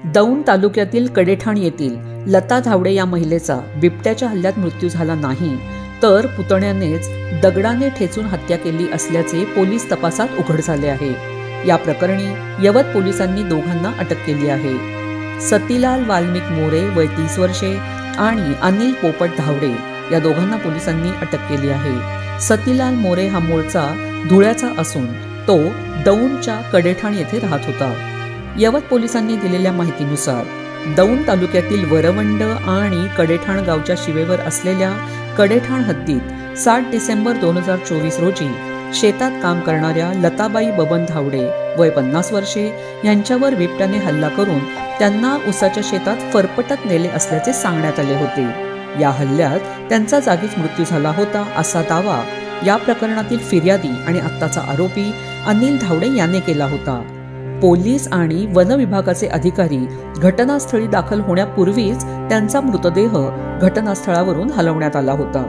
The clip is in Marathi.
दौंड तालुक्यातील कडेठाण येथील लता धावडे या महिलेचा बिबट्याच्या हल्ल्यात मृत्यू झाला नाही, तर पुतण्यानेच दगडाने ठेचून हत्या केली असल्याचे पोलीस तपासात उघड झाले आहे। या प्रकरणी यवत पोलिसांनी दोघांना अटक केली आहे। सतीलाल वाल्मिक मोरे वय 30 वर्षे आणि अनिल पोपट धावडे या दोघांना पोलिसांनी अटक केली आहे। सतीलाल मोरे हा मूळचा धुळ्याचा असून तो दौंडच्या कडेठाण येथे राहत होता। यवत पोलिसांनी दिलेल्या माहितीनुसार दौंड तालुक्यातील वरवंड आणि कडेठाण गावच्या शिवेवर असलेल्या कडेठाण हद्दीत 7 डिसेंबर 2024 रोजी शेतात काम करणाऱ्या लताबाई बबन धावडे वय 50 वर्षे यांच्यावर बिबट्याने हल्ला करून त्यांना उसाच्या शेतात फरफटत नेले असल्याचे सांगण्यात आले होते। या हल्ल्यात त्यांचा जागीच मृत्यू झाला होता असा दावा या प्रकरणातील फिर्यादी आणि आत्ताचा आरोपी अनिल धावडे याने केला होता। पोलीस आणि वन विभागाचे अधिकारी घटनास्थळी दाखल होण्यापूर्वीच त्यांचा मृतदेह घटनास्थळावरून हलवण्यात आला होता।